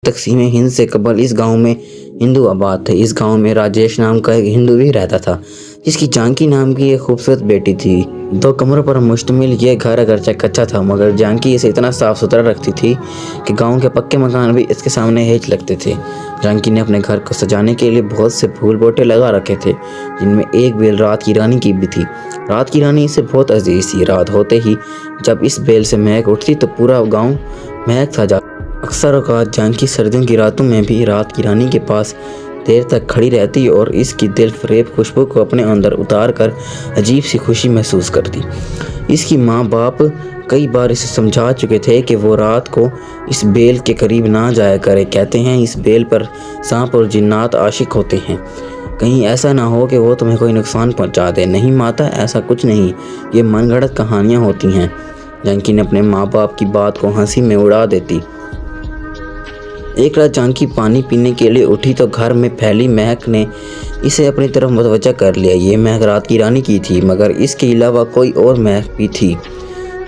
तकसीम हिंद से कबल इस गांव में हिंदू आबाद थे। इस गांव में राजेश नाम का एक हिंदू भी रहता था, जिसकी जानकी नाम की एक खूबसूरत बेटी थी। 2 कमरों पर मुश्तमिल ये घर अगरचे कच्चा था, मगर जानकी इसे इतना साफ सुथरा रखती थी कि गांव के पक्के मकान भी इसके सामने हेज लगते थे। जानकी ने अपने घर को सजाने के लिए बहुत से फूल बोटे लगा रखे थे, जिनमें एक बेल रात की रानी की भी थी। रात की रानी इसे बहुत अजीज थी। रात होते ही जब इस बेल से महक उठती तो पूरा गाँव महक सा जाता। अक्सर औक़ात जानकी सर्दियों की रातों में भी रात की रानी के पास देर तक खड़ी रहती और इसकी दिल फरेब खुशबू को अपने अंदर उतार कर अजीब सी खुशी महसूस करती। इसकी माँ बाप कई बार इसे समझा चुके थे कि वो रात को इस बेल के करीब ना जाया करे। कहते हैं इस बेल पर सांप और जिन्नात आशिक होते हैं, कहीं ऐसा ना हो कि वो तुम्हें कोई नुकसान पहुंचा दे। नहीं माता, ऐसा कुछ नहीं, ये मनगढ़ंत कहानियाँ होती हैं। जानकी ने अपने माँ बाप की बात को हंसी में उड़ा देती। एक रात जानकी पानी पीने के लिए उठी तो घर में फैली महक ने इसे अपनी तरफ मुतवज्जा कर लिया। ये महक रात की रानी की थी, मगर इसके अलावा कोई और महक भी थी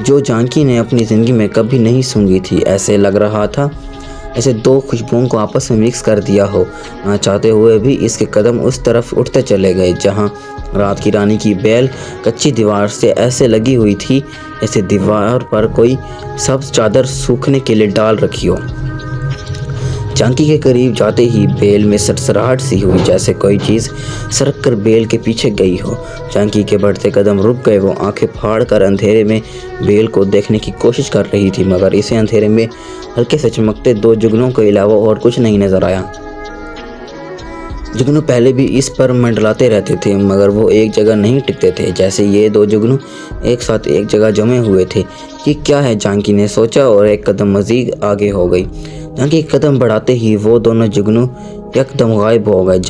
जो जानकी ने अपनी ज़िंदगी में कभी नहीं सूंघी थी। ऐसे लग रहा था ऐसे 2 खुशबुओं को आपस में मिक्स कर दिया हो। ना चाहते हुए भी इसके कदम उस तरफ उठते चले गए जहाँ रात की रानी की बेल कच्ची दीवार से ऐसे लगी हुई थी जैसे दीवार पर कोई सब्ज चादर सूखने के लिए डाल रखी हो। जानकी के करीब जाते ही बेल में सरसराहट सी हुई, जैसे कोई चीज़ सरक कर बेल के पीछे गई हो। जानकी के बढ़ते कदम रुक गए। वो आंखें फाड़ कर अंधेरे में बेल को देखने की कोशिश कर रही थी, मगर इसे अंधेरे में हल्के से चमकते 2 जुगनों के अलावा और कुछ नहीं नजर आया। जुगनू पहले भी इस पर मंडलाते रहते थे, मगर वो एक जगह नहीं टिकते थे, जैसे ये 2 जुगनू एक साथ एक जगह जमे हुए थे। कि क्या है, जानकी ने सोचा और एक कदम मजीद आगे हो गई। जानकी कदम बढ़ाते ही वो दोनों जुगनू यकदम गायब हो गए।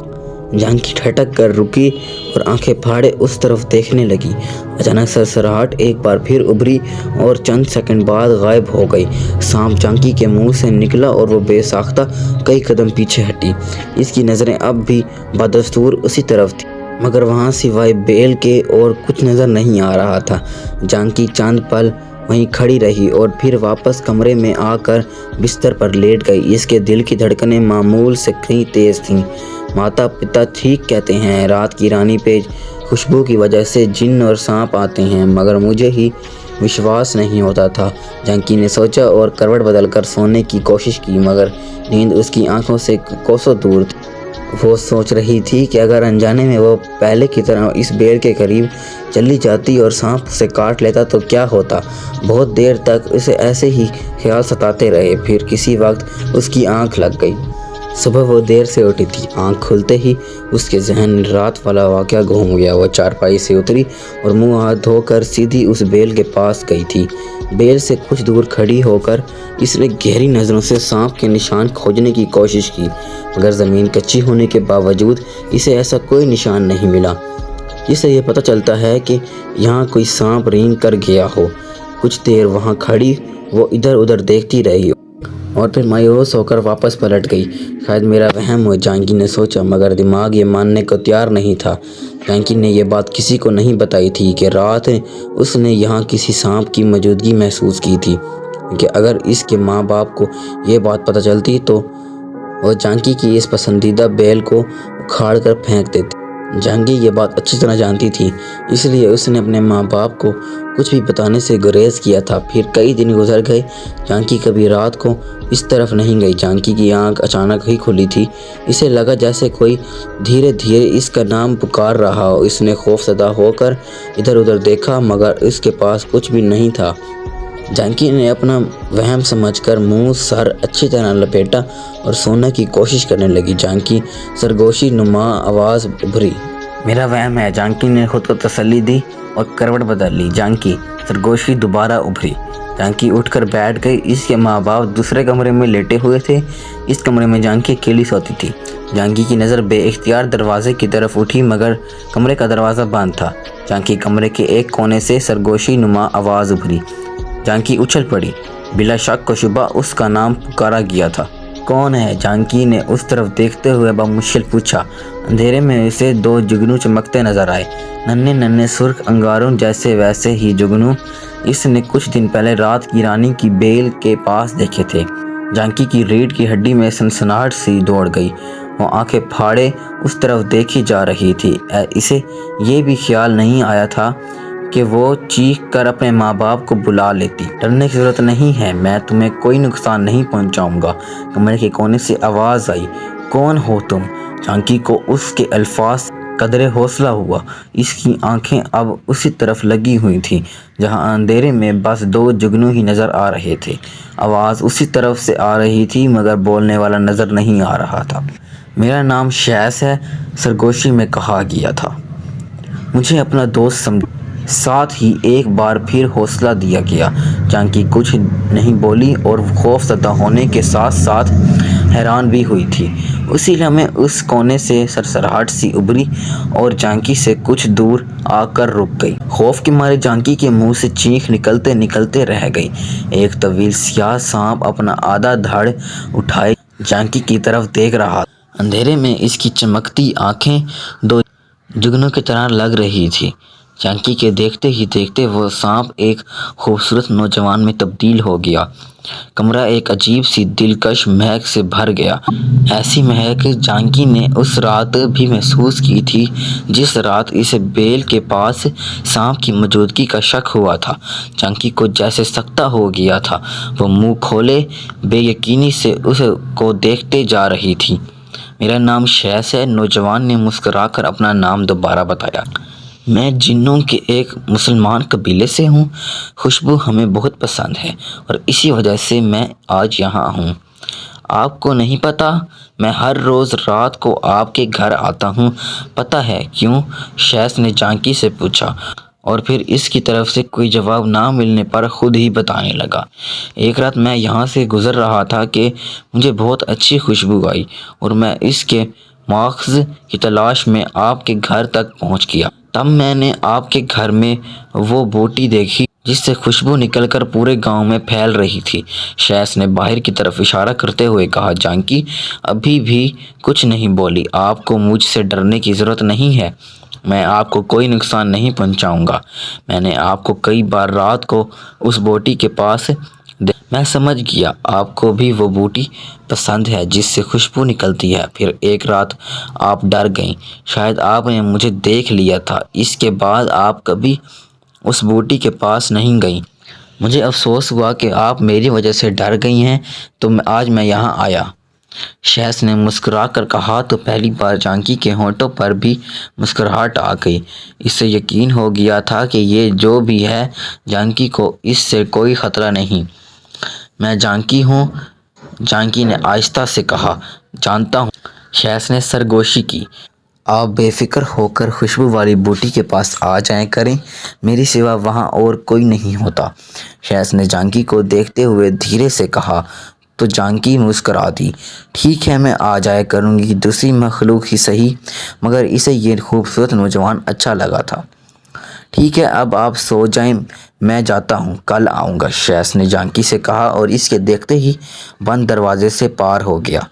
जानकी ठटक कर रुकी और आंखें फाड़े उस तरफ देखने लगी। अचानक सरसराहट एक बार फिर उभरी और चंद सेकंड बाद गायब हो गई। सांप जानकी के मुंह से निकला और वो बेसाख्ता कई कदम पीछे हटी। इसकी नज़रें अब भी बदस्तूर उसी तरफ थी, मगर वहाँ सिवाय बेल के और कुछ नज़र नहीं आ रहा था। जानकी चंद पल वहीं खड़ी रही और फिर वापस कमरे में आकर बिस्तर पर लेट गई। इसके दिल की धड़कनें मामूल से कहीं तेज़ थीं। माता पिता ठीक कहते हैं, रात की रानी पे खुशबू की वजह से जिन्न और सांप आते हैं, मगर मुझे ही विश्वास नहीं होता था। जानकी ने सोचा और करवट बदलकर सोने की कोशिश की, मगर नींद उसकी आंखों से कोसों दूर थी। वो सोच रही थी कि अगर अनजाने में वो पहले की तरह इस बेल के करीब चली जाती और सांप उसे काट लेता तो क्या होता। बहुत देर तक उसे ऐसे ही ख्याल सताते रहे। फिर किसी वक्त उसकी आंख लग गई। सुबह वो देर से उठी थी। आंख खुलते ही उसके जहन में रात वाला वाक़या घूम गया। वो चारपाई से उतरी और मुंह हाथ धोकर सीधी उस बेल के पास गई थी। बेल से कुछ दूर खड़ी होकर इसने गहरी नज़रों से सांप के निशान खोजने की कोशिश की, मगर ज़मीन कच्ची होने के बावजूद इसे ऐसा कोई निशान नहीं मिला जिससे ये पता चलता है कि यहाँ कोई सांप रेंग कर गया हो। कुछ देर वहाँ खड़ी वो इधर उधर देखती रही और फिर मायूस होकर वापस पलट गई। शायद मेरा वहम हो, जानकी ने सोचा, मगर दिमाग ये मानने को तैयार नहीं था। जानकी ने यह बात किसी को नहीं बताई थी कि रात उसने यहाँ किसी सांप की मौजूदगी महसूस की थी, कि अगर इसके माँ बाप को ये बात पता चलती तो वो जानकी की इस पसंदीदा बेल को उखाड़ कर फेंक देती। जानकी ये बात अच्छी तरह जानती थी, इसलिए उसने अपने माँ बाप को कुछ भी बताने से गुरेज किया था। फिर कई दिन गुजर गए। जानकी कभी रात को इस तरफ नहीं गई। जानकी की आंख अचानक ही खुली थी। इसे लगा जैसे कोई धीरे धीरे इसका नाम पुकार रहा हो। इसने खौफजदा होकर इधर उधर देखा, मगर इसके पास कुछ भी नहीं था। जानकी ने अपना वहम समझकर मुंह सर अच्छी तरह लपेटा और सोने की कोशिश करने लगी। जानकी सरगोशी नुमा आवाज़ उभरी, मेरा वहम है। जानकी ने खुद को तसल्ली दी और करवट बदल ली। जानकी सरगोशी दोबारा उभरी। जानकी उठकर बैठ गई। इसके माँ बाप दूसरे कमरे में लेटे हुए थे। इस कमरे में जानकी अकेली सोती थी। जानकी की नज़र बेइख्तियार दरवाजे की तरफ उठी, मगर कमरे का दरवाज़ा बंद था। जानकी कमरे के एक कोने से सरगोशी नुमा आवाज़ उभरी। जानकी उछल पड़ी। बिला शक व शुबा उसका नाम पुकारा गया था। कौन है? जानकी ने उस तरफ देखते हुए बामुश्किल पूछा। अंधेरे में उसे 2 जुगनू चमकते नजर आए, नन्हे नन्हे सुर्ख अंगारों जैसे। वैसे ही जुगनू इसने कुछ दिन पहले रात की रानी की बेल के पास देखे थे। जानकी की रीढ़ की हड्डी में सनसनाहट सी दौड़ गई। वो आंखें फाड़े उस तरफ देखी जा रही थी। इसे ये भी ख्याल नहीं आया था कि वो चीख कर अपने माँ बाप को बुला लेती। डरने की ज़रूरत नहीं है, मैं तुम्हें कोई नुकसान नहीं पहुंचाऊंगा। कमरे के कोने से आवाज़ आई, कौन हो तुम? जानकी को उसके अल्फाज कदरे हौसला हुआ। इसकी आंखें अब उसी तरफ लगी हुई थीं जहां अंधेरे में बस दो जुगनू ही नज़र आ रहे थे। आवाज़ उसी तरफ से आ रही थी मगर बोलने वाला नज़र नहीं आ रहा था। मेरा नाम शैस है, सरगोशी में कहा गया था। मुझे अपना दोस्त समझ। साथ ही एक बार फिर हौसला दिया गया। जानकी कुछ नहीं बोली और खौफज़दा होने के साथ साथ हैरान भी हुई थी। उसी लम्हे उस कोने से सरसराहट सी उभरी और जानकी से कुछ दूर आकर रुक गई। खौफ के मारे जानकी के मुंह से चीख निकलते निकलते रह गई। एक तवील स्याह सांप अपना आधा धड़ उठाए जानकी की तरफ देख रहा। अंधेरे में इसकी चमकती आंखें दो जुगनू की तरह लग रही थी। जानकी के देखते ही देखते वो सांप एक खूबसूरत नौजवान में तब्दील हो गया। कमरा एक अजीब सी दिलकश महक से भर गया। ऐसी महक जानकी ने उस रात भी महसूस की थी जिस रात इसे बेल के पास सांप की मौजूदगी का शक हुआ था। जानकी को जैसे सकता हो गया था। वो मुंह खोले बेयकीनी से उसको देखते जा रही थी। मेरा नाम शैस है, नौजवान ने मुस्कुराकर अपना नाम दोबारा बताया। मैं जिन्नों के एक मुसलमान कबीले से हूँ। खुशबू हमें बहुत पसंद है और इसी वजह से मैं आज यहाँ हूँ। आपको नहीं पता, मैं हर रोज़ रात को आपके घर आता हूँ। पता है क्यों? शैस ने जानकी से पूछा और फिर इसकी तरफ से कोई जवाब ना मिलने पर खुद ही बताने लगा। एक रात मैं यहाँ से गुज़र रहा था कि मुझे बहुत अच्छी खुशबू आई और मैं इसके माखज़ की तलाश में आपके घर तक पहुँच गया। तब मैंने आपके घर में वो बूटी देखी जिससे खुशबू निकलकर पूरे गांव में फैल रही थी। शैस ने बाहर की तरफ इशारा करते हुए कहा। जानकी अभी भी कुछ नहीं बोली। आपको मुझसे डरने की ज़रूरत नहीं है, मैं आपको कोई नुकसान नहीं पहुंचाऊंगा। मैंने आपको कई बार रात को उस बूटी के पास मैं समझ गया आपको भी वो बूटी पसंद है जिससे खुशबू निकलती है। फिर एक रात आप डर गईं। शायद आपने मुझे देख लिया था। इसके बाद आप कभी उस बूटी के पास नहीं गईं। मुझे अफसोस हुआ कि आप मेरी वजह से डर गई हैं, तो आज मैं यहाँ आया। शैस ने मुस्कुरा कर कहा तो पहली बार जानकी के होंठों पर भी मुस्कुराहट आ गई। इससे यकीन हो गया था कि ये जो भी है जानकी को इससे कोई ख़तरा नहीं। मैं जानकी हूँ, जानकी ने आहिस्ता से कहा। जानता हूँ। शैस ने सरगोशी की। आप बेफिक्र होकर खुशबू वाली बूटी के पास आ जाएं करें, मेरी सिवा वहाँ और कोई नहीं होता। शैस ने जानकी को देखते हुए धीरे से कहा तो जानकी मुस्करा दी। ठीक है, मैं आ जाया करूँगी, दूसरी मखलूक ही सही, मगर इसे ये खूबसूरत नौजवान अच्छा लगा था। ठीक है, अब आप सो जाएं, मैं जाता हूँ, कल आऊँगा, शैस ने जानकी से कहा और इसके देखते ही बंद दरवाजे से पार हो गया।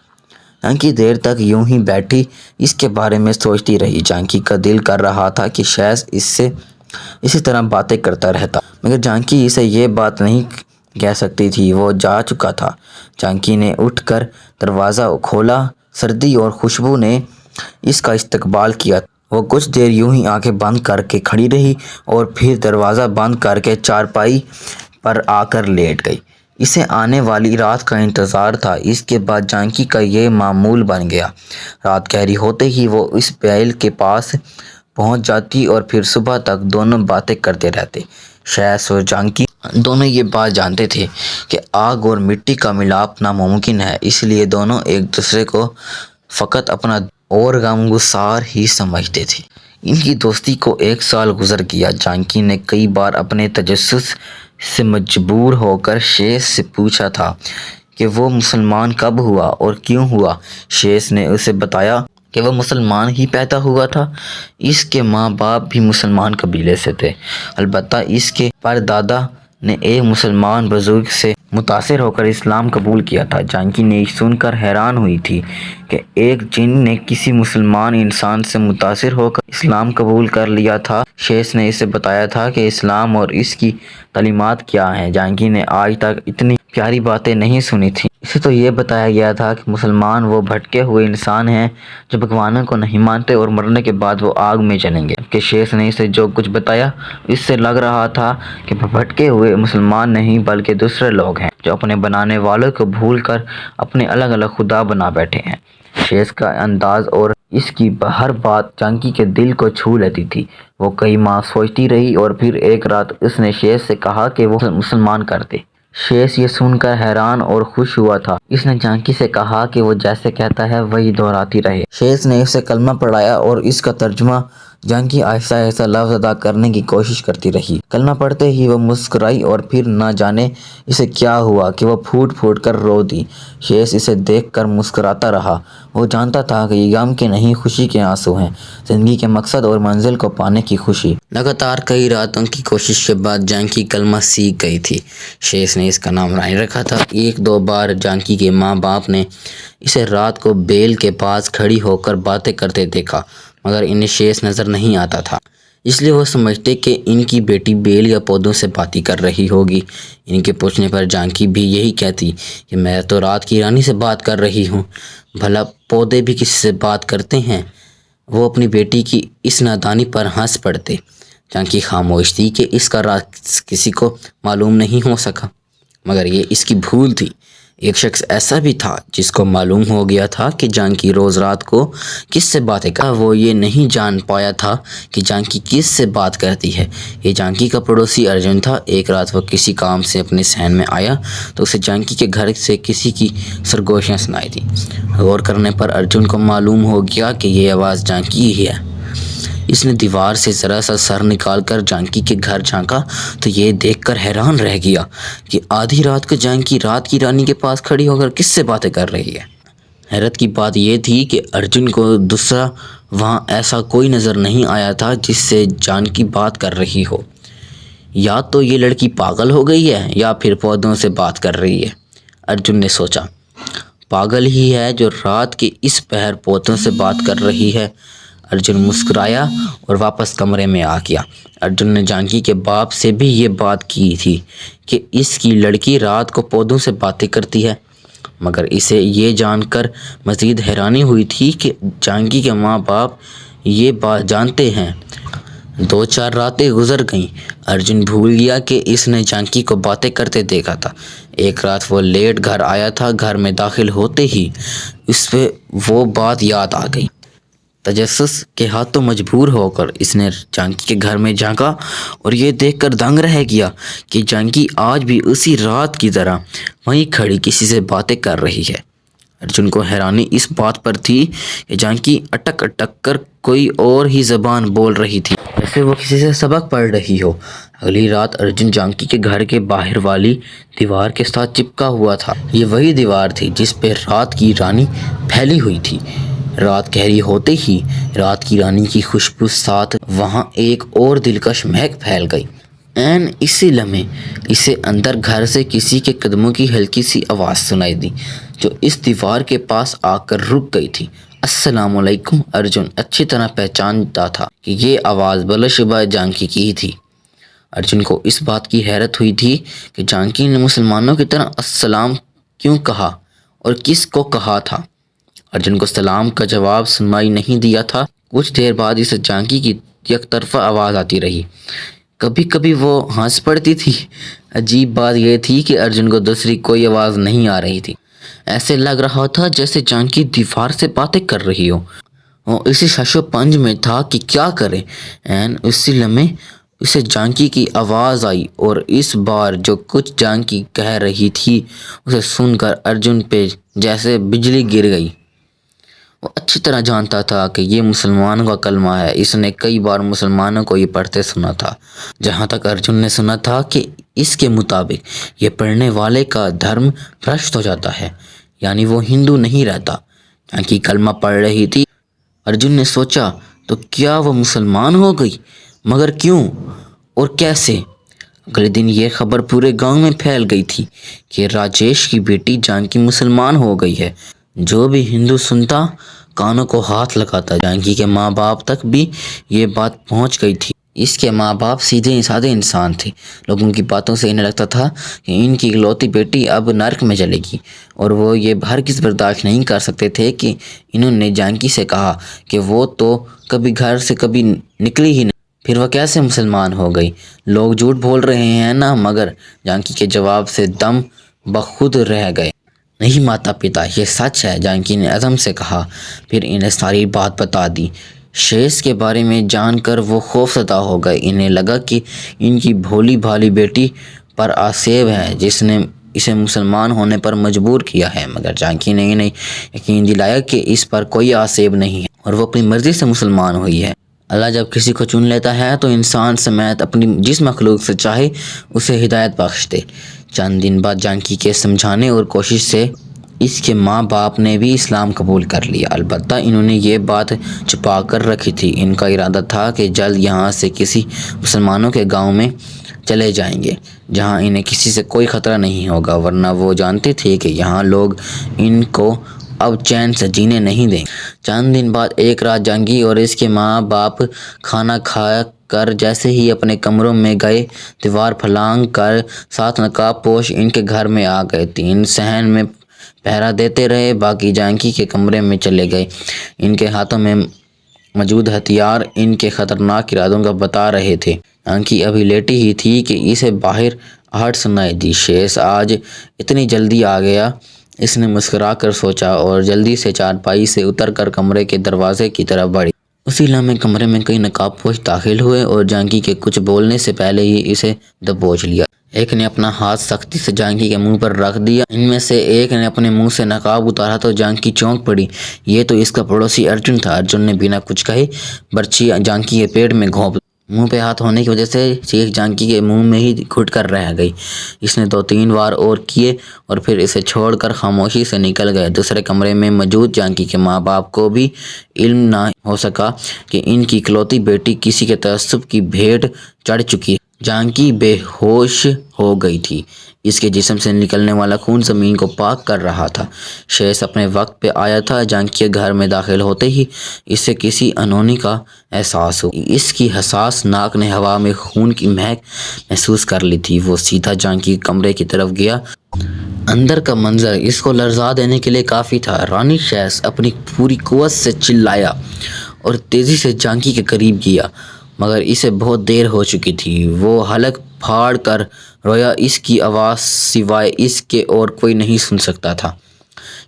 जानकी देर तक यूं ही बैठी इसके बारे में सोचती रही। जानकी का दिल कर रहा था कि शैस इससे इसी तरह बातें करता रहता, मगर जानकी इसे ये बात नहीं कह सकती थी। वो जा चुका था। जानकी ने उठकर दरवाज़ा खोला। सर्दी और खुशबू ने इसका इस्तकबाल किया। वो कुछ देर यूं ही आंखें बंद करके खड़ी रही और फिर दरवाज़ा बंद करके चारपाई पर आकर लेट गई। इसे आने वाली रात का इंतज़ार था। इसके बाद जानकी का ये मामूल बन गया। रात गहरी होते ही वो इस बैल के पास पहुंच जाती और फिर सुबह तक दोनों बातें करते रहते। शैस और जानकी दोनों ये बात जानते थे कि आग और मिट्टी का मिलाप नामुमकिन है, इसलिए दोनों एक दूसरे को फ़कत अपना और गमगुसार ही समझते थे। इनकी दोस्ती को 1 साल गुजर गया। जानकी ने कई बार अपने तजस्सुस से मजबूर होकर शैस से पूछा था कि वो मुसलमान कब हुआ और क्यों हुआ। शैस ने उसे बताया कि वह मुसलमान ही पैदा हुआ था। इसके माँ बाप भी मुसलमान कबीले से थे। अलबत्ता इसके परदादा ने एक मुसलमान बुजुर्ग से मुतासिर होकर इस्लाम कबूल किया था। जानकी ने सुनकर हैरान हुई थी کہ ایک جن نے کسی مسلمان انسان سے متاثر ہو کر اسلام قبول کر لیا تھا۔ شیس نے اسے بتایا تھا کہ اسلام اور اس کی تعلیمات کیا ہیں۔ جانکی نے آج تک اتنی پیاری باتیں نہیں سنی تھیں۔ اسے تو یہ بتایا گیا تھا کہ مسلمان وہ بھٹکے ہوئے انسان ہیں جو بھگوانوں کو نہیں مانتے اور مرنے کے بعد وہ آگ میں جلیں گے۔ کہ شیس نے اسے جو کچھ بتایا اس سے لگ رہا تھا کہ بھٹکے ہوئے مسلمان نہیں بلکہ دوسرے لوگ ہیں جو اپنے بنانے والوں کو بھول کر اپنے الگ الگ خدا بنا بیٹھے ہیں۔ شیس کا انداز اور اس کی ہر بات جانکی کے دل کو چھو لیتی تھی۔ وہ کئی ماہ سوچتی رہی اور پھر ایک رات اس نے شیس سے کہا کہ وہ مسلمان کر دے۔ شیس یہ سن کر حیران اور خوش ہوا تھا۔ اس نے جانکی سے کہا کہ وہ جیسے کہتا ہے وہی دہراتی رہے۔ شیس نے اسے کلمہ پڑھایا اور اس کا ترجمہ جانکی آہستہ آہستہ لفظ ادا کرنے کی کوشش کرتی رہی۔ کلمہ پڑھتے ہی وہ مسکرائی اور پھر نہ جانے اسے کیا ہوا کہ وہ پھوٹ پھوٹ کر رو دی۔ شیس اسے دیکھ کر مسکراتا رہا۔ وہ جانتا تھا کہ یہ غم کے نہیں خوشی کے آنسو ہیں، زندگی کے مقصد اور منزل کو پانے کی خوشی۔ لگاتار کئی راتوں کی کوشش کے بعد جانکی کلمہ سیکھ گئی تھی۔ شیس نے اس کا نام رانی رکھا تھا۔ ایک دو بار جانکی کے ماں باپ نے اسے رات کو بیل کے پاس کھڑی ہو کر باتیں کرتے دیکھا، مگر انہیں شیس نظر نہیں آتا تھا، اس لیے وہ سمجھتے کہ ان کی بیٹی بیل یا پودوں سے باتیں کر رہی ہوگی۔ ان کے پوچھنے پر جانکی بھی یہی کہتی کہ میں تو رات کی رانی سے بات کر رہی ہوں، بھلا پودے بھی کسی سے بات کرتے ہیں؟ وہ اپنی بیٹی کی اس نادانی پر ہنس پڑتے۔ جانکی خاموش تھی کہ اس کا راز کسی کو معلوم نہیں ہو سکا، مگر یہ اس کی بھول تھی۔ ایک شخص ایسا بھی تھا جس کو معلوم ہو گیا تھا کہ جانکی روز رات کو کس سے باتیں کرتی ہے۔ وہ یہ نہیں جان پایا تھا کہ جانکی کس سے بات کرتی ہے۔ یہ جانکی کا پڑوسی ارجن تھا۔ ایک رات وہ کسی کام سے اپنے صحن میں آیا تو اسے جانکی کے گھر سے کسی کی سرگوشیاں سنائی دی۔ غور کرنے پر ارجن کو معلوم ہو گیا کہ یہ آواز جانکی ہی ہے۔ اس نے دیوار سے ذرا سا سر نکال کر جانکی کے گھر جھانکا تو یہ دیکھ کر حیران رہ گیا کہ آدھی رات کو جانکی رات کی رانی کے پاس کھڑی ہو کر کس سے باتیں کر رہی ہے۔ حیرت کی بات یہ تھی کہ ارجن کو دوسرا وہاں ایسا کوئی نظر نہیں آیا تھا جس سے جانکی بات کر رہی ہو۔ یا تو یہ لڑکی پاگل ہو گئی ہے یا پھر پودوں سے بات کر رہی ہے، ارجن نے سوچا۔ پاگل ہی ہے جو رات کے اس پہر پودوں سے بات کر رہی ہے۔ ارجن مسکرایا اور واپس کمرے میں آ گیا۔ ارجن نے جانکی کے باپ سے بھی یہ بات کی تھی کہ اس کی لڑکی رات کو پودوں سے باتیں کرتی ہے، مگر اسے یہ جان کر مزید حیرانی ہوئی تھی کہ جانکی کے ماں باپ یہ بات جانتے ہیں۔ دو چار راتیں گزر گئیں۔ ارجن بھول گیا کہ اس نے جانکی کو باتیں کرتے دیکھا تھا۔ ایک رات وہ لیٹ گھر آیا تھا۔ گھر میں داخل ہوتے ہی اس پہ وہ بات یاد آ گئی۔ تجسس کے ہاتھوں مجبور ہو کر اس نے جانکی کے گھر میں جھانکا اور یہ دیکھ کر دنگ رہ گیا کہ جانکی آج بھی اسی رات کی طرح وہیں کھڑی کسی سے باتیں کر رہی ہے۔ ارجن کو حیرانی اس بات پر تھی کہ جانکی اٹک اٹک کر کوئی اور ہی زبان بول رہی تھی، جیسے وہ کسی سے سبق پڑھ رہی ہو۔ اگلی رات ارجن جانکی کے گھر کے باہر والی دیوار کے ساتھ چپکا ہوا تھا۔ یہ وہی دیوار تھی جس پہ رات کی رانی پھیلی ہوئی تھی۔ رات گہری ہوتے ہی رات کی رانی کی خوشبو ساتھ وہاں ایک اور دلکش مہک پھیل گئی۔ عین اسی لمحے اسے اندر گھر سے کسی کے قدموں کی ہلکی سی آواز سنائی دی جو اس دیوار کے پاس آ کر رک گئی تھی۔ السلام علیکم۔ ارجن اچھی طرح پہچانتا تھا کہ یہ آواز بلا شبہ جانکی کی ہی تھی۔ ارجن کو اس بات کی حیرت ہوئی تھی کہ جانکی نے مسلمانوں کی طرح السلام کیوں کہا اور کس کو کہا تھا۔ ارجن کو سلام کا جواب سنائی نہیں دیا تھا۔ کچھ دیر بعد اسے جانکی کی یک طرفہ آواز آتی رہی۔ کبھی کبھی وہ ہنس پڑتی تھی۔ عجیب بات یہ تھی کہ ارجن کو دوسری کوئی آواز نہیں آ رہی تھی۔ ایسے لگ رہا تھا جیسے جانکی دیوار سے باتیں کر رہی ہو۔ وہ اسی شش و پنج میں تھا کہ کیا کرے۔ عین اسی لمحے اسے جانکی کی آواز آئی اور اس بار جو کچھ جانکی کہہ رہی تھی اسے سن کر ارجن پہ جیسے بجلی گر گئی۔ وہ اچھی طرح جانتا تھا کہ یہ مسلمانوں کا کلمہ ہے۔ اس نے کئی بار مسلمانوں کو یہ پڑھتے سنا تھا۔ جہاں تک ارجن نے سنا تھا کہ اس کے مطابق یہ پڑھنے والے کا دھرم بھرشٹ ہو جاتا ہے، یعنی وہ ہندو نہیں رہتا۔ جانکی کلمہ پڑھ رہی تھی۔ ارجن نے سوچا تو کیا وہ مسلمان ہو گئی؟ مگر کیوں اور کیسے؟ اگلے دن یہ خبر پورے گاؤں میں پھیل گئی تھی کہ راجیش کی بیٹی جانکی مسلمان ہو گئی ہے۔ जो भी हिंदू सुनता कानों को हाथ लगाता। जानकी के माँ बाप तक भी ये बात पहुंच गई थी। इसके माँ बाप सीधे साधे इंसान थे। लोगों की बातों से इन्हें लगता था कि इनकी इकलौती बेटी अब नर्क में चलेगी, और वो ये हरगिज़ बर्दाश्त नहीं कर सकते थे कि इन्होंने जानकी से कहा कि वो तो कभी घर से कभी निकली ही नहीं, फिर वह कैसे मुसलमान हो गई। लोग झूठ बोल रहे हैं ना। मगर जानकी के जवाब से दम बखुद रह गए। नहीं माता पिता, ये सच है, जानकी ने अज़म से कहा। फिर इन्हें सारी बात बता दी। शेष के बारे में जानकर वो खौफज़दा हो गए। इन्हें लगा कि इनकी भोली भाली बेटी पर आसेब है जिसने इसे मुसलमान होने पर मजबूर किया है। मगर जानकी ने इन्हें यकीन दिलाया कि इस पर कोई आसेब नहीं है और वो अपनी मर्ज़ी से मुसलमान हुई है। अल्लाह जब किसी को चुन लेता है तो इंसान समेत अपनी जिस मखलूक से चाहे उसे हिदायत बख्श दे। चंद दिन बाद जानकी के समझाने और कोशिश से इसके माँ बाप ने भी इस्लाम कबूल कर लिया। अलबत्ता इन्होंने ये बात छुपा कर रखी थी। इनका इरादा था कि जल्द यहाँ से किसी मुसलमानों के गांव में चले जाएंगे जहाँ इन्हें किसी से कोई ख़तरा नहीं होगा, वरना वो जानते थे कि यहाँ लोग इनको अब चैन से जीने नहीं देंगे। चंद दिन बाद एक रात जानकी और इसके माँ बाप खाना खा कर जैसे ही अपने कमरों में गए, दीवार फलांग कर 7 नकाब पोश इनके घर में आ गए। 3 सहन में पहरा देते रहे, बाकी जानकी के कमरे में चले गए। इनके हाथों में मौजूद हथियार इनके ख़तरनाक इरादों का बता रहे थे। जानकी अभी लेटी ही थी कि इसे बाहर आहट सुनाई दी। शेष आज इतनी जल्दी आ गया, इसने मुस्कुरा कर सोचा और जल्दी से चारपाई से उतरकर कमरे के दरवाजे की तरफ बढ़ी। उसी लम्हे कमरे में कई नकाबपोश दाखिल हुए और जानकी के कुछ बोलने से पहले ही इसे दबोच लिया। एक ने अपना हाथ सख्ती से जानकी के मुंह पर रख दिया। इनमें से एक ने अपने मुंह से नकाब उतारा तो जानकी चौंक पड़ी। ये तो इसका पड़ोसी अर्जुन था। अर्जुन ने बिना कुछ कहे बर्छी जानकी के पेट में घोंप। मुंह पे हाथ होने की वजह से चीख जानकी के मुंह में ही घुट कर रह गई। इसने 2-3 बार और किए और फिर इसे छोड़कर खामोशी से निकल गए। दूसरे कमरे में मौजूद जानकी के माँ बाप को भी इल्म ना हो सका कि इनकी इकलौती बेटी किसी के तअस्सुब की भेंट चढ़ चुकी है। जानकी बेहोश हो गई थी। इसके जिस्म से निकलने वाला खून ज़मीन को पाक कर रहा था। शेष अपने वक्त पे आया था। जानकी के घर में दाखिल होते ही इसे किसी अनहोनी का एहसास हुआ। इसकी हसास नाक ने हवा में खून की महक महसूस कर ली थी। वो सीधा जानकी के कमरे की तरफ गया। अंदर का मंजर इसको लर्जा देने के लिए काफ़ी था। रानी शेष अपनी पूरी कुव्वत से चिल्लाया और तेज़ी से जानकी के करीब गया, मगर इसे बहुत देर हो चुकी थी। वो हलक फाड़ कर रोया। इसकी आवाज़ सिवाय इसके और कोई नहीं सुन सकता था।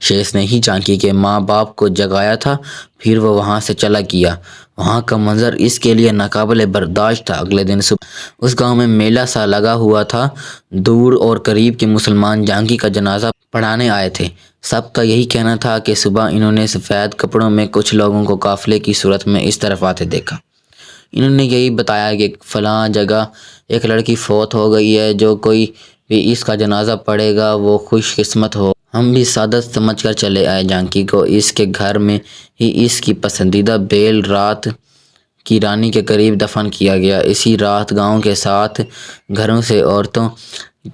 शेष ने ही जानकी के माँ बाप को जगाया था। फिर वो वहाँ से चला गया। वहाँ का मंजर इसके लिए नाकाबिले बर्दाश्त था। अगले दिन सुबह उस गांव में मेला सा लगा हुआ था। दूर और करीब के मुसलमान जानकी का जनाजा पढ़ाने आए थे। सबका यही कहना था कि सुबह इन्होंने सफ़ेद कपड़ों में कुछ लोगों को काफ़िले की सूरत में इस तरफ आते देखा। इन्होंने यही बताया कि फ़लाँ जगह एक लड़की फौत हो गई है, जो कोई भी इसका जनाजा पड़ेगा वो खुशकिस्मत हो। हम भी सादत समझ कर चले आए। जानकी को इसके घर में ही इसकी पसंदीदा बेल रात की रानी के करीब दफन किया गया। इसी रात गांव के 7 घरों से औरतों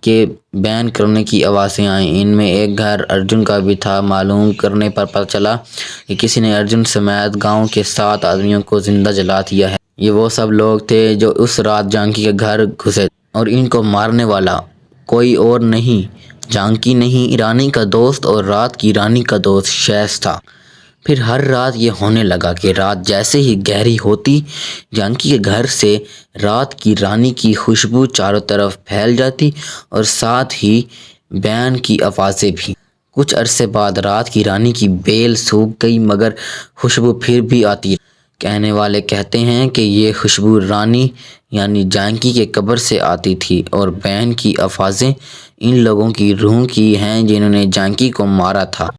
के बैन करने की आवाज़ें आईं। इनमें एक घर अर्जुन का भी था। मालूम करने पर पता चला कि किसी ने अर्जुन समेत गांव के 7 आदमियों को जिंदा जला दिया है। ये वो सब लोग थे जो उस रात जानकी के घर घुसे, और इनको मारने वाला कोई और नहीं, जानकी नहीं, रानी का दोस्त और रात की रानी का दोस्त शेष था। फिर हर रात ये होने लगा कि रात जैसे ही गहरी होती, जानकी के घर से रात की रानी की खुशबू चारों तरफ फैल जाती और साथ ही बैन की आवाज़ें भी। कुछ अरसे बाद रात की रानी की बेल सूख गई, मगर खुशबू फिर भी आती। कहने वाले कहते हैं कि ये खुशबू रानी यानी जानकी के कब्र से आती थी, और बैन की आवाज़ें इन लोगों की रूह की हैं जिन्होंने जानकी को मारा था।